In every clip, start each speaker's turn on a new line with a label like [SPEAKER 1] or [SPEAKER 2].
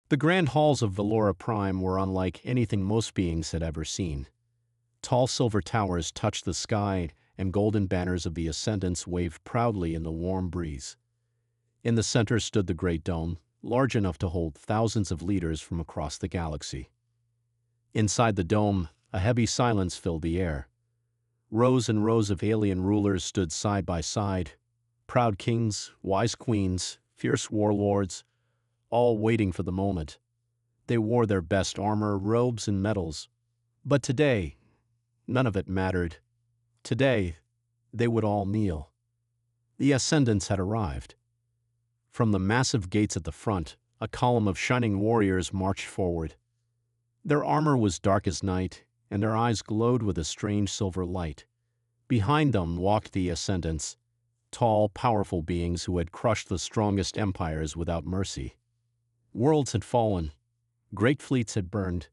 [SPEAKER 1] The grand halls of Valora Prime were unlike anything most beings had ever seen. Tall silver towers touched the sky, and golden banners of the Ascendants waved proudly in the warm breeze. In the center stood the Great Dome, large enough to hold thousands of leaders from across the galaxy. Inside the dome, a heavy silence filled the air. Rows and rows of alien rulers stood side by side, proud kings, wise queens, fierce warlords, all waiting for the moment. They wore their best armor, robes, and medals. But today, none of it mattered. Today, they would all kneel. The Ascendants had arrived. From the massive gates at the front, a column of shining warriors marched forward. Their armor was dark as night, and their eyes glowed with a strange silver light. Behind them walked the Ascendants, tall, powerful beings who had crushed the strongest empires without mercy. Worlds had fallen. Great fleets had burned.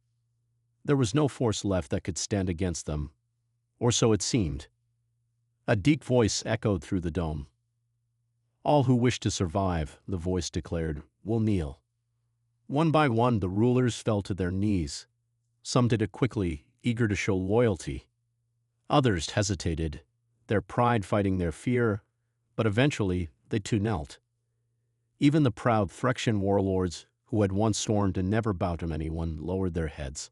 [SPEAKER 1] There was no force left that could stand against them, or so it seemed. A deep voice echoed through the dome. "All who wish to survive," the voice declared, "will kneel." One by one, the rulers fell to their knees. Some did it quickly, eager to show loyalty. Others hesitated, their pride fighting their fear, but eventually they too knelt. Even the proud Threxian warlords, who had once sworn to never bow to anyone, lowered their heads.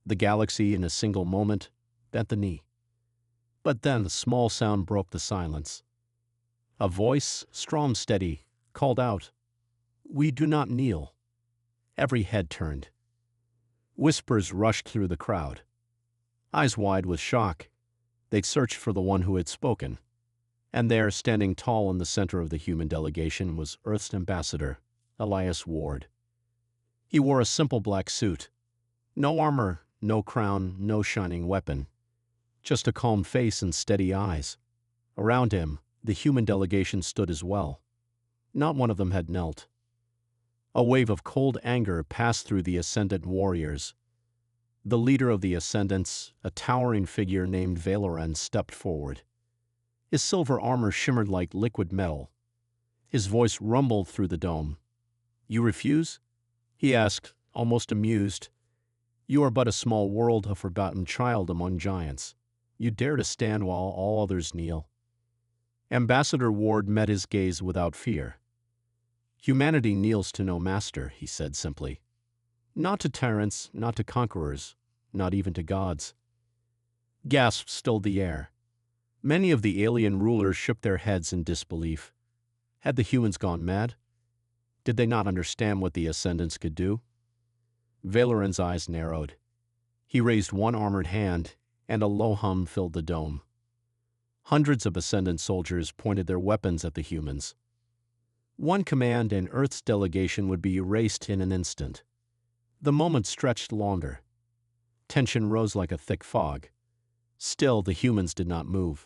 [SPEAKER 1] The galaxy, in a single moment, bent the knee. But then a small sound broke the silence. A voice, strong and steady, called out, "We do not kneel." Every head turned. Whispers rushed through the crowd. Eyes wide with shock, they searched for the one who had spoken. And there, standing tall in the center of the human delegation, was Earth's ambassador, Elias Ward. He wore a simple black suit. No armor, no crown, no shining weapon. Just a calm face and steady eyes. Around him, the human delegation stood as well. Not one of them had knelt. A wave of cold anger passed through the Ascendant warriors. The leader of the Ascendants, a towering figure named Valoran, stepped forward. His silver armor shimmered like liquid metal. His voice rumbled through the dome. "You refuse?" he asked, almost amused. "You are but a small world, a forgotten child among giants. You dare to stand while all others kneel." Ambassador Ward met his gaze without fear. "Humanity kneels to no master," he said simply. "Not to tyrants, not to conquerors, not even to gods." Gasps filled the air. Many of the alien rulers shook their heads in disbelief. Had the humans gone mad? Did they not understand what the Ascendants could do? Valoran's eyes narrowed. He raised one armored hand, and a low hum filled the dome. Hundreds of Ascendant soldiers pointed their weapons at the humans. One command and Earth's delegation would be erased in an instant. The moment stretched longer. Tension rose like a thick fog. Still, the humans did not move.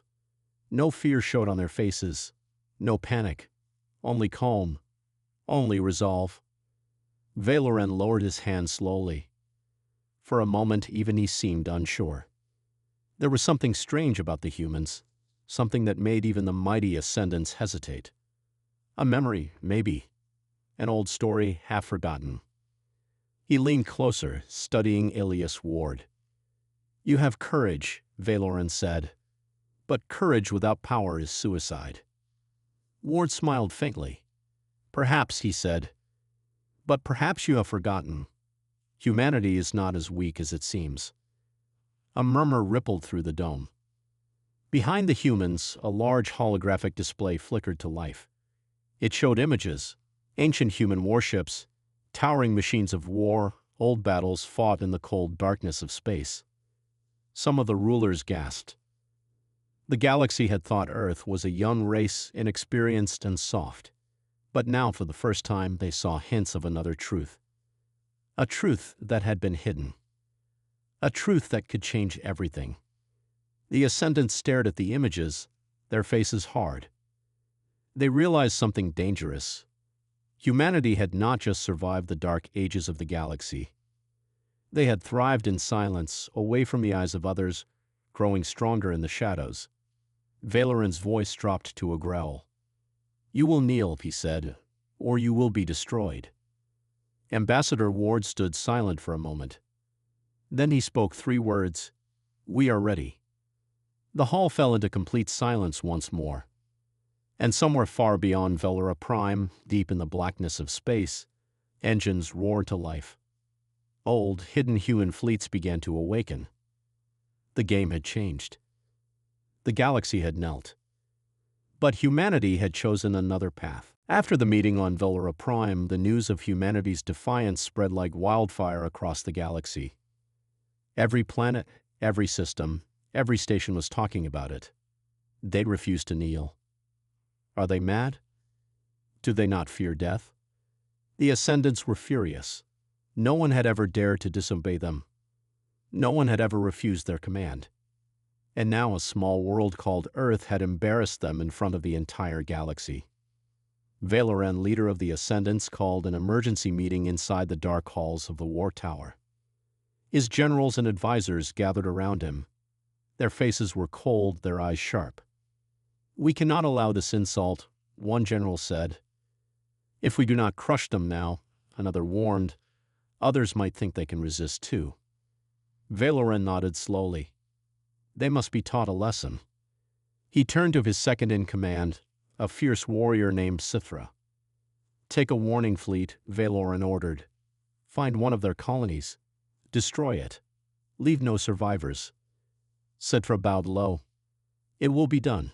[SPEAKER 1] No fear showed on their faces. No panic. Only calm. Only resolve. Valoran lowered his hand slowly. For a moment, even he seemed unsure. There was something strange about the humans, something that made even the mighty Ascendants hesitate. A memory, maybe. An old story, half forgotten. He leaned closer, studying Elias Ward. "You have courage," Valoran said. "But courage without power is suicide." Ward smiled faintly. "Perhaps," he said. "But perhaps you have forgotten. Humanity is not as weak as it seems." A murmur rippled through the dome. Behind the humans, a large holographic display flickered to life. It showed images, ancient human warships, towering machines of war, old battles fought in the cold darkness of space. Some of the rulers gasped. The galaxy had thought Earth was a young race, inexperienced and soft. But now, for the first time, they saw hints of another truth. A truth that had been hidden. A truth that could change everything. The Ascendants stared at the images, their faces hard. They realized something dangerous. Humanity had not just survived the dark ages of the galaxy. They had thrived in silence, away from the eyes of others, growing stronger in the shadows. Valoran's voice dropped to a growl. "You will kneel," he said, "or you will be destroyed." Ambassador Ward stood silent for a moment. Then he spoke 3 words, "We are ready." The hall fell into complete silence once more. And somewhere far beyond Velura Prime, deep in the blackness of space, engines roared to life. Old, hidden human fleets began to awaken. The game had changed. The galaxy had knelt. But humanity had chosen another path. After the meeting on Velura Prime, the news of humanity's defiance spread like wildfire across the galaxy. Every planet, every system, every station was talking about it. They refused to kneel. Are they mad? Do they not fear death? The Ascendants were furious. No one had ever dared to disobey them. No one had ever refused their command. And now a small world called Earth had embarrassed them in front of the entire galaxy. Valoran, leader of the Ascendants, called an emergency meeting inside the dark halls of the War Tower. His generals and advisors gathered around him. Their faces were cold, their eyes sharp. "We cannot allow this insult," one general said. "If we do not crush them now," another warned, "others might think they can resist too." Valoran nodded slowly. They must be taught a lesson. He turned to his second-in-command, a fierce warrior named Sithra. "Take a warning fleet," Valoran ordered. "Find one of their colonies. Destroy it. Leave no survivors." Sithra bowed low. "It will be done."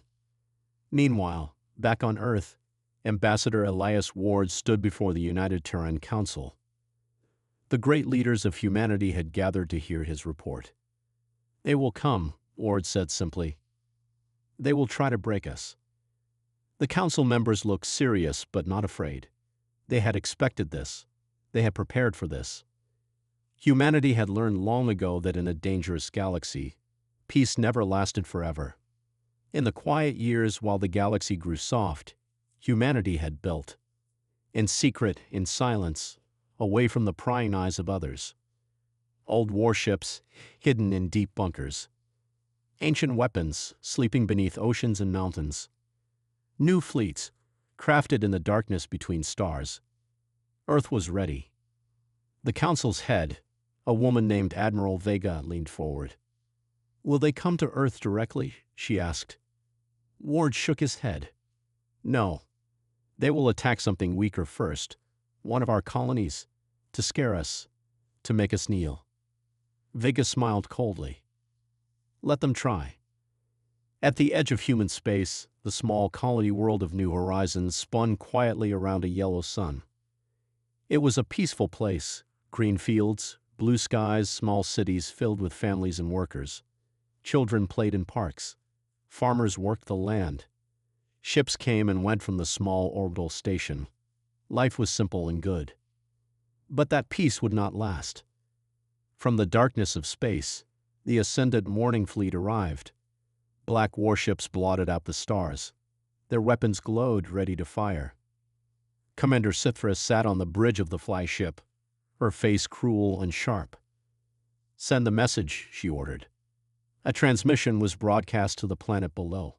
[SPEAKER 1] Meanwhile, back on Earth, Ambassador Elias Ward stood before the United Terran Council. The great leaders of humanity had gathered to hear his report. "They will come," Ward said simply. "They will try to break us." The council members looked serious but not afraid. They had expected this. They had prepared for this. Humanity had learned long ago that in a dangerous galaxy, peace never lasted forever. In the quiet years while the galaxy grew soft, humanity had built. In secret, in silence, away from the prying eyes of others. Old warships, hidden in deep bunkers. Ancient weapons, sleeping beneath oceans and mountains. New fleets, crafted in the darkness between stars. Earth was ready. The council's head, a woman named Admiral Vega, leaned forward. "Will they come to Earth directly?" she asked. Ward shook his head. "No. They will attack something weaker first, one of our colonies, to scare us, to make us kneel." Vega smiled coldly. "Let them try." At the edge of human space, the small colony world of New Horizons spun quietly around a yellow sun. It was a peaceful place, green fields, blue skies, small cities filled with families and workers. Children played in parks. Farmers worked the land. Ships came and went from the small orbital station. Life was simple and good. But that peace would not last. From the darkness of space, the Ascendant Morning Fleet arrived. Black warships blotted out the stars. Their weapons glowed, ready to fire. Commander Sithra sat on the bridge of the flagship, her face cruel and sharp. "Send the message," she ordered. A transmission was broadcast to the planet below.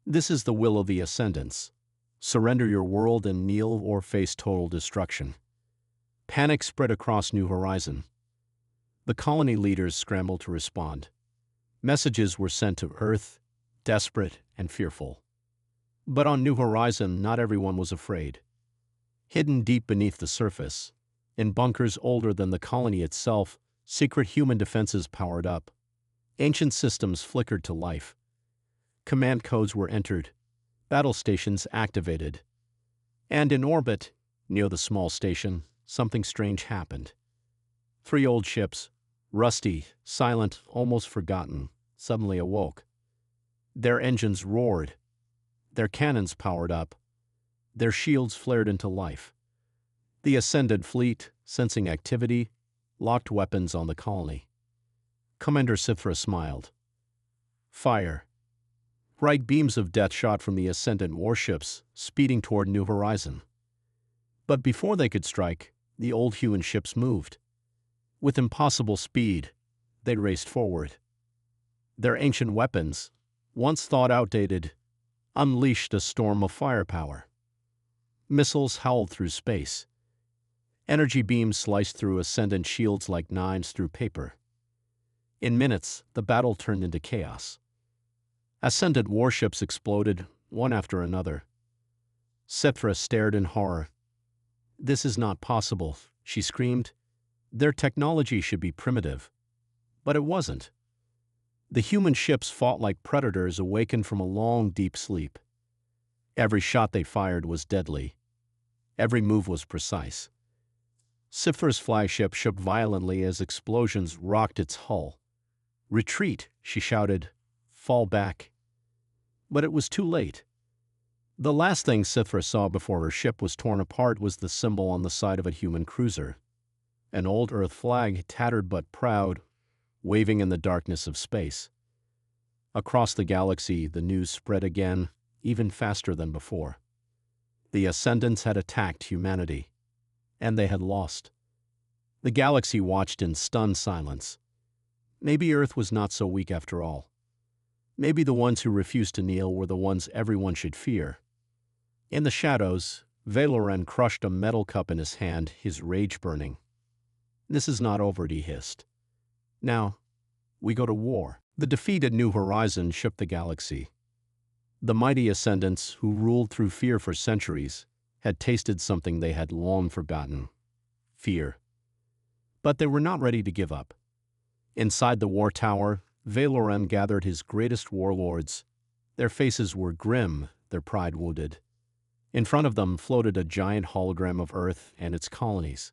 [SPEAKER 1] "This is the will of the Ascendants. Surrender your world and kneel or face total destruction." Panic spread across New Horizon. The colony leaders scrambled to respond. Messages were sent to Earth, desperate and fearful. But on New Horizon, not everyone was afraid. Hidden deep beneath the surface, in bunkers older than the colony itself, secret human defenses powered up. Ancient systems flickered to life. Command codes were entered, battle stations activated. And in orbit, near the small station, something strange happened. 3 old ships, rusty, silent, almost forgotten, suddenly awoke. Their engines roared. Their cannons powered up. Their shields flared into life. The Ascendant Fleet, sensing activity, locked weapons on the colony. Commander Sithra smiled. "Fire." Bright beams of death shot from the Ascendant warships, speeding toward New Horizon. But before they could strike, the old human ships moved. With impossible speed, they raced forward. Their ancient weapons, once thought outdated, unleashed a storm of firepower. Missiles howled through space. Energy beams sliced through Ascendant shields like knives through paper. In minutes, the battle turned into chaos. Ascendant warships exploded, one after another. Sithra stared in horror. "This is not possible," she screamed. "Their technology should be primitive." But it wasn't. The human ships fought like predators awakened from a long, deep sleep. Every shot they fired was deadly. Every move was precise. Sithra's flagship shook violently as explosions rocked its hull. "Retreat," she shouted. "Fall back." But it was too late. The last thing Sithra saw before her ship was torn apart was the symbol on the side of a human cruiser. An old Earth flag, tattered but proud, waving in the darkness of space. Across the galaxy, the news spread again, even faster than before. The Ascendants had attacked humanity, and they had lost. The galaxy watched in stunned silence. Maybe Earth was not so weak after all. Maybe the ones who refused to kneel were the ones everyone should fear. In the shadows, Valoran crushed a metal cup in his hand, his rage burning. "This is not over," he hissed. "Now, we go to war." The defeat at New Horizon shook the galaxy. The mighty Ascendants, who ruled through fear for centuries, had tasted something they had long forgotten: fear. But they were not ready to give up. Inside the war tower, Valoran gathered his greatest warlords. Their faces were grim, their pride wounded. In front of them floated a giant hologram of Earth and its colonies.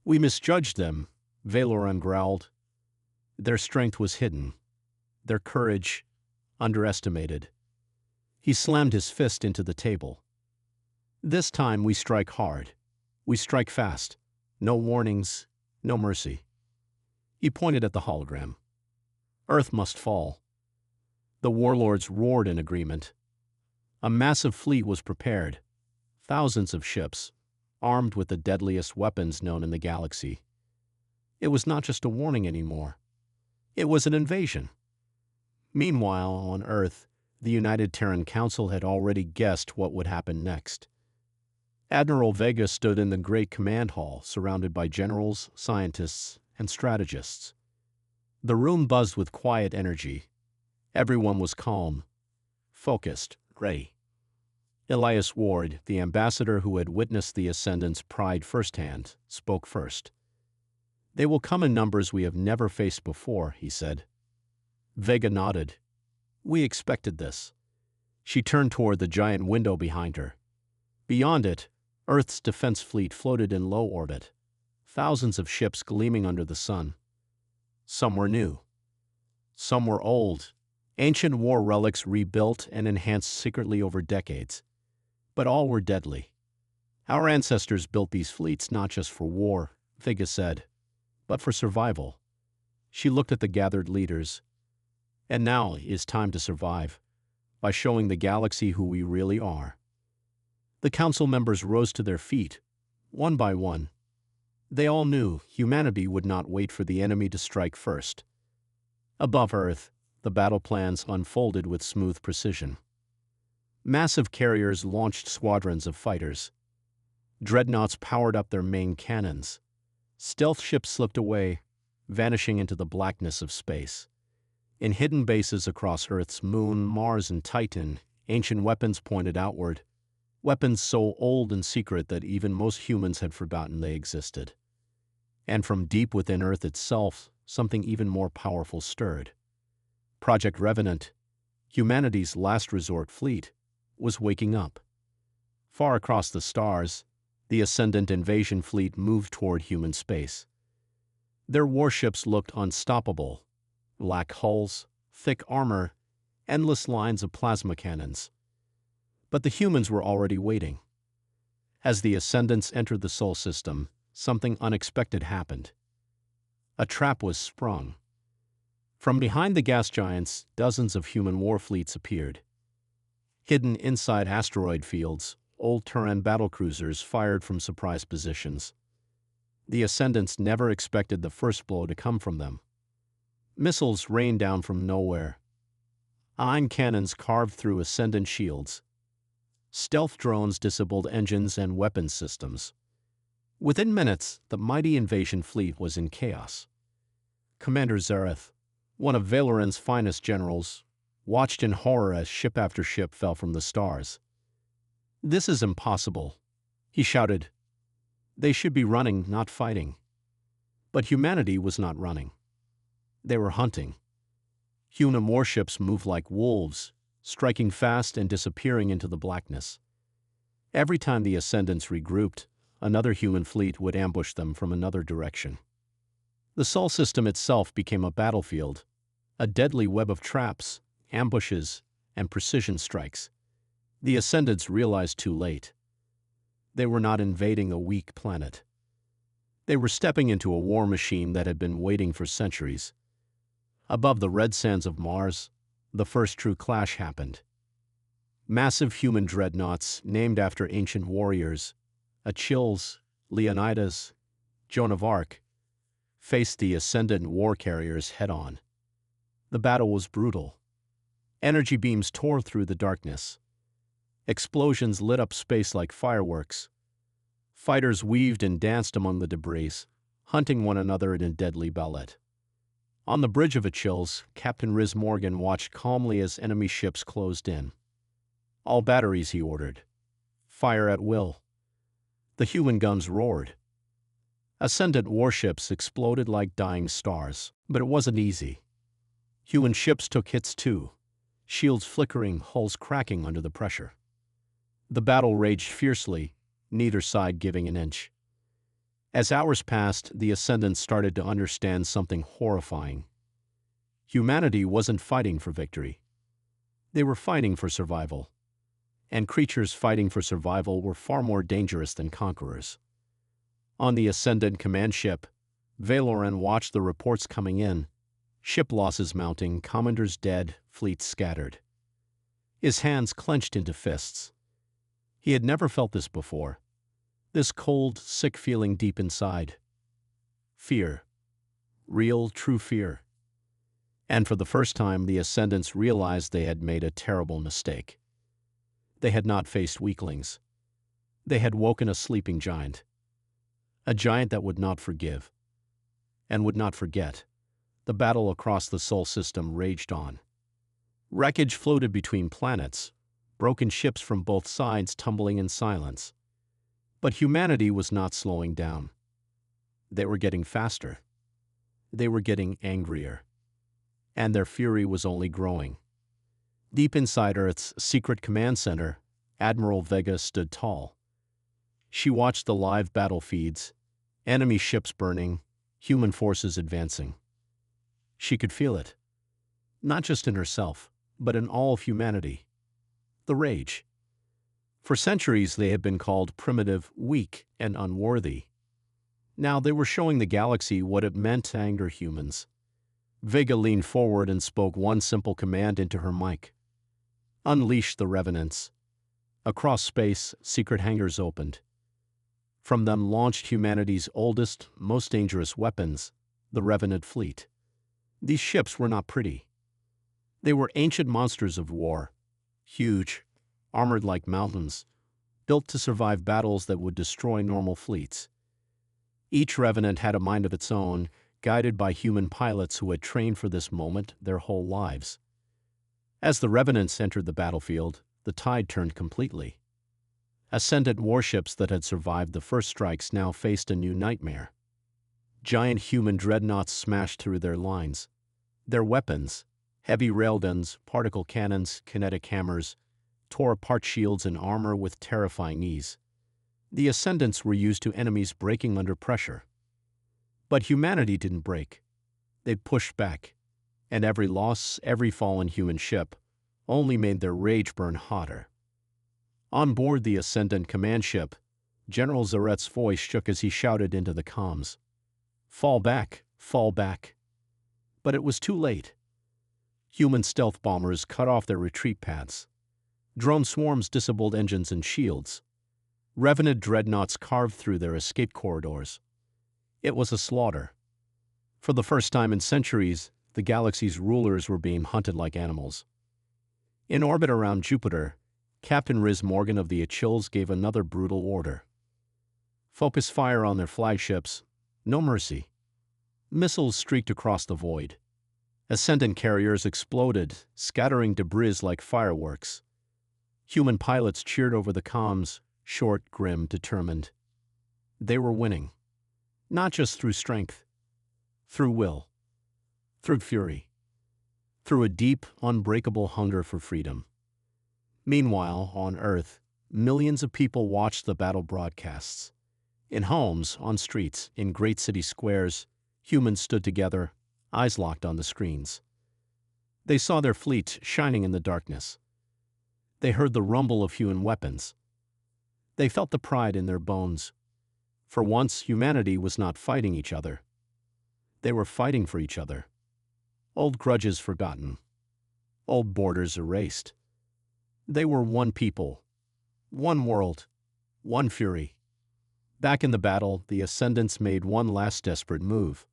[SPEAKER 1] "We misjudged them," Valoran growled. "Their strength was hidden. Their courage underestimated." He slammed his fist into the table. "This time we strike hard. We strike fast. No warnings, no mercy." He pointed at the hologram. "Earth must fall." The warlords roared in agreement. A massive fleet was prepared. Thousands of ships, armed with the deadliest weapons known in the galaxy. It was not just a warning anymore. It was an invasion. Meanwhile, on Earth, the United Terran Council had already guessed what would happen next. Admiral Vega stood in the great command hall, surrounded by generals, scientists, and strategists. The room buzzed with quiet energy. Everyone was calm, focused, ready. Elias Ward, the ambassador who had witnessed the Ascendant's pride firsthand, spoke first. "They will come in numbers we have never faced before," he said. Vega nodded. "We expected this." She turned toward the giant window behind her. Beyond it, Earth's defense fleet floated in low orbit, thousands of ships gleaming under the sun. Some were new. Some were old, ancient war relics rebuilt and enhanced secretly over decades. But all were deadly. "Our ancestors built these fleets not just for war," Vega said, "but for survival." She looked at the gathered leaders. "And now is time to survive, by showing the galaxy who we really are." The council members rose to their feet, one by one. They all knew humanity would not wait for the enemy to strike first. Above Earth, the battle plans unfolded with smooth precision. Massive carriers launched squadrons of fighters. Dreadnoughts powered up their main cannons. Stealth ships slipped away, vanishing into the blackness of space. In hidden bases across Earth's moon, Mars, and Titan, ancient weapons pointed outward, weapons so old and secret that even most humans had forgotten they existed. And from deep within Earth itself, something even more powerful stirred. Project Revenant, humanity's last resort fleet, was waking up. Far across the stars, the Ascendant invasion fleet moved toward human space. Their warships looked unstoppable: black hulls, thick armor, endless lines of plasma cannons. But the humans were already waiting. As the Ascendants entered the Sol system, something unexpected happened. A trap was sprung. From behind the gas giants, dozens of human war fleets appeared. Hidden inside asteroid fields, old Terran battlecruisers fired from surprise positions. The Ascendants never expected the first blow to come from them. Missiles rained down from nowhere. Ion cannons carved through Ascendant shields. Stealth drones disabled engines and weapons systems. Within minutes, the mighty invasion fleet was in chaos. Commander Zareth, one of Valoran's finest generals, watched in horror as ship after ship fell from the stars. "This is impossible," he shouted. "They should be running, not fighting." But humanity was not running. They were hunting. Human warships moved like wolves, striking fast and disappearing into the blackness. Every time the Ascendants regrouped, another human fleet would ambush them from another direction. The Sol system itself became a battlefield, a deadly web of traps, ambushes, and precision strikes. The Ascendants realized too late. They were not invading a weak planet. They were stepping into a war machine that had been waiting for centuries. Above the red sands of Mars, the first true clash happened. Massive human dreadnoughts, named after ancient warriors, Achilles, Leonidas, Joan of Arc, faced the Ascendant war carriers head-on. The battle was brutal. Energy beams tore through the darkness. Explosions lit up space like fireworks. Fighters weaved and danced among the debris, hunting one another in a deadly ballet. On the bridge of Achilles, Captain Riz Morgan watched calmly as enemy ships closed in. "All batteries," he ordered. "Fire at will." The human guns roared. Ascendant warships exploded like dying stars, but it wasn't easy. Human ships took hits too, shields flickering, hulls cracking under the pressure. The battle raged fiercely, neither side giving an inch. As hours passed, the Ascendants started to understand something horrifying. Humanity wasn't fighting for victory. They were fighting for survival. And creatures fighting for survival were far more dangerous than conquerors. On the Ascendant command ship, Valoran watched the reports coming in, ship losses mounting, commanders dead, fleets scattered. His hands clenched into fists. He had never felt this before. This cold, sick feeling deep inside. Fear. Real, true fear. And for the first time, the Ascendants realized they had made a terrible mistake. They had not faced weaklings. They had woken a sleeping giant. A giant that would not forgive. And would not forget. The battle across the Sol system raged on. Wreckage floated between planets, broken ships from both sides tumbling in silence. But humanity was not slowing down. They were getting faster. They were getting angrier. And their fury was only growing. Deep inside Earth's secret command center, Admiral Vega stood tall. She watched the live battle feeds, enemy ships burning, human forces advancing. She could feel it. Not just in herself, but in all of humanity. The rage. For centuries they had been called primitive, weak, and unworthy. Now they were showing the galaxy what it meant to anger humans. Vega leaned forward and spoke one simple command into her mic. "Unleash the Revenants." Across space, secret hangars opened. From them launched humanity's oldest, most dangerous weapons, the Revenant fleet. These ships were not pretty. They were ancient monsters of war, huge, armored like mountains, built to survive battles that would destroy normal fleets. Each Revenant had a mind of its own, guided by human pilots who had trained for this moment their whole lives. As the Revenants entered the battlefield, the tide turned completely. Ascendant warships that had survived the first strikes now faced a new nightmare. Giant human dreadnoughts smashed through their lines. Their weapons, heavy railguns, particle cannons, kinetic hammers, tore apart shields and armor with terrifying ease. The Ascendants were used to enemies breaking under pressure. But humanity didn't break. They pushed back, and every loss, every fallen human ship, only made their rage burn hotter. On board the Ascendant command ship, General Zaret's voice shook as he shouted into the comms. "Fall back, fall back." But it was too late. Human stealth bombers cut off their retreat paths. Drone swarms disabled engines and shields. Revenant dreadnoughts carved through their escape corridors. It was a slaughter. For the first time in centuries, the galaxy's rulers were being hunted like animals. In orbit around Jupiter, Captain Riz Morgan of the Achilles gave another brutal order. Focus fire on their flagships. No mercy. Missiles streaked across the void. Ascendant carriers exploded, scattering debris like fireworks. Human pilots cheered over the comms, short, grim, determined. They were winning. Not just through strength. Through will. Through fury. Through a deep, unbreakable hunger for freedom. Meanwhile, on Earth, millions of people watched the battle broadcasts. In homes, on streets, in great city squares, humans stood together, eyes locked on the screens. They saw their fleets shining in the darkness. They heard the rumble of human weapons. They felt the pride in their bones. For once, humanity was not fighting each other. They were fighting for each other. Old grudges forgotten. Old borders erased. They were one people, one world, one fury. Back in the battle, the Ascendants made one last desperate move.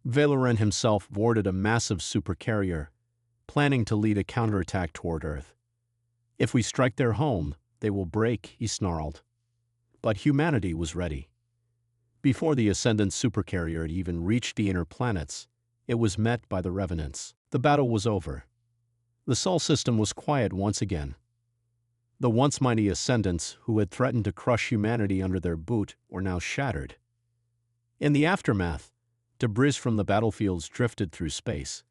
[SPEAKER 1] Valoran himself boarded a massive supercarrier, planning to lead a counterattack toward Earth. If we strike their home, they will break, he snarled. But humanity was ready. Before the Ascendant supercarrier had even reached the inner planets, it was met by the Revenants. The battle was over. The Sol system was quiet once again. The once mighty Ascendants, who had threatened to crush humanity under their boot, were now shattered. In the aftermath, debris from the battlefields drifted through space.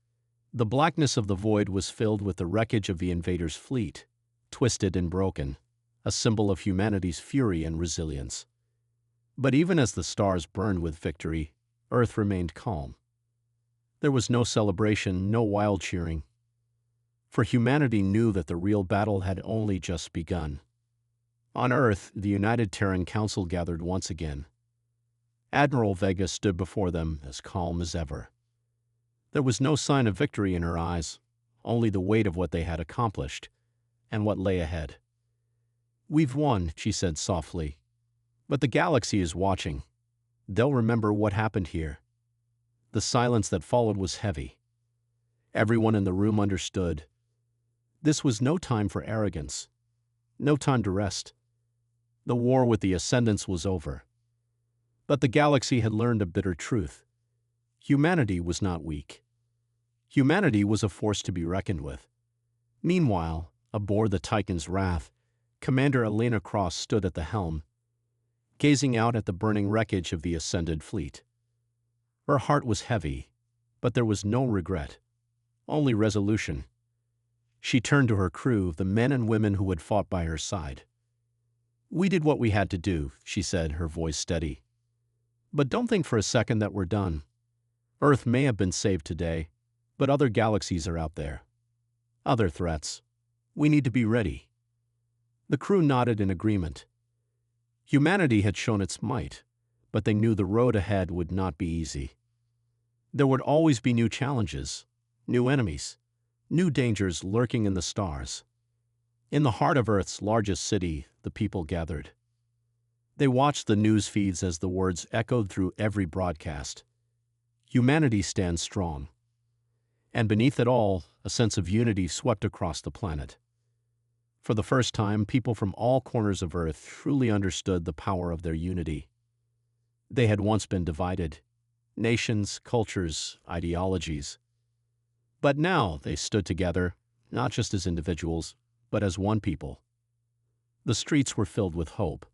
[SPEAKER 1] The blackness of the void was filled with the wreckage of the invaders' fleet, twisted and broken, a symbol of humanity's fury and resilience. But even as the stars burned with victory, Earth remained calm. There was no celebration, no wild cheering. For humanity knew that the real battle had only just begun. On Earth, the United Terran Council gathered once again. Admiral Vega stood before them as calm as ever. There was no sign of victory in her eyes, only the weight of what they had accomplished and what lay ahead. "We've won," she said softly, "but the galaxy is watching. They'll remember what happened here." The silence that followed was heavy. Everyone in the room understood. This was no time for arrogance, no time to rest. The war with the Ascendants was over. But the galaxy had learned a bitter truth. Humanity was not weak. Humanity was a force to be reckoned with. Meanwhile, aboard the Titan's Wrath, Commander Elena Cross stood at the helm, gazing out at the burning wreckage of the Ascended fleet. Her heart was heavy, but there was no regret, only resolution. She turned to her crew, the men and women who had fought by her side. "We did what we had to do," she said, her voice steady. "But don't think for a second that we're done. Earth may have been saved today, but other galaxies are out there. Other threats. We need to be ready." The crew nodded in agreement. Humanity had shown its might, but they knew the road ahead would not be easy. There would always be new challenges, new enemies, new dangers lurking in the stars. In the heart of Earth's largest city, the people gathered. They watched the news feeds as the words echoed through every broadcast. Humanity stands strong. And beneath it all, a sense of unity swept across the planet. For the first time, people from all corners of Earth truly understood the power of their unity. They had once been divided, nations, cultures, ideologies. But now they stood together, not just as individuals, but as one people. The streets were filled with hope.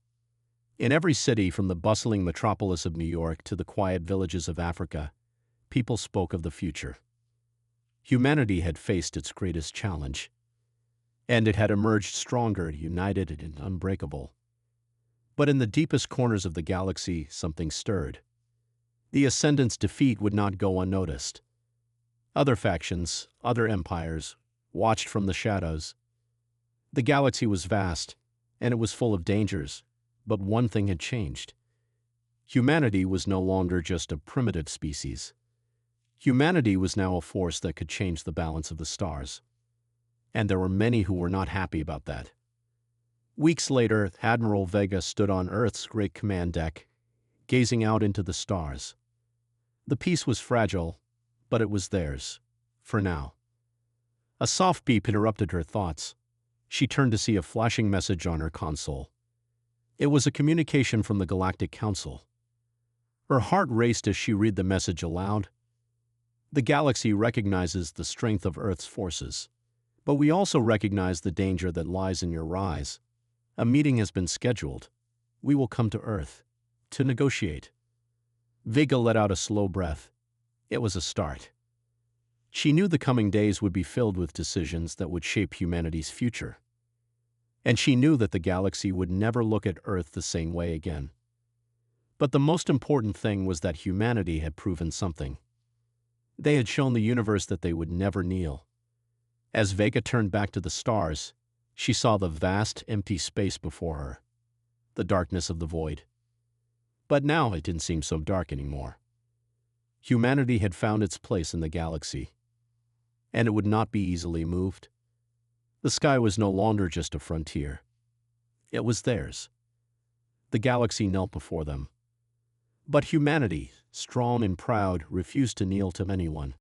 [SPEAKER 1] In every city, from the bustling metropolis of New York to the quiet villages of Africa, people spoke of the future. Humanity had faced its greatest challenge, and it had emerged stronger, united, and unbreakable. But in the deepest corners of the galaxy, something stirred. The Ascendant's defeat would not go unnoticed. Other factions, other empires, watched from the shadows. The galaxy was vast, and it was full of dangers, but one thing had changed. Humanity was no longer just a primitive species. Humanity was now a force that could change the balance of the stars. And there were many who were not happy about that. Weeks later, Admiral Vega stood on Earth's great command deck, gazing out into the stars. The peace was fragile, but it was theirs, for now. A soft beep interrupted her thoughts. She turned to see a flashing message on her console. It was a communication from the Galactic Council. Her heart raced as she read the message aloud. The galaxy recognizes the strength of Earth's forces, but we also recognize the danger that lies in your rise. A meeting has been scheduled. We will come to Earth to negotiate. Vega let out a slow breath. It was a start. She knew the coming days would be filled with decisions that would shape humanity's future. And she knew that the galaxy would never look at Earth the same way again. But the most important thing was that humanity had proven something. They had shown the universe that they would never kneel. As Vega turned back to the stars, she saw the vast, empty space before her, the darkness of the void. But now it didn't seem so dark anymore. Humanity had found its place in the galaxy, and it would not be easily moved. The sky was no longer just a frontier. It was theirs. The galaxy knelt before them. But humanity, strong and proud, refused to kneel to anyone.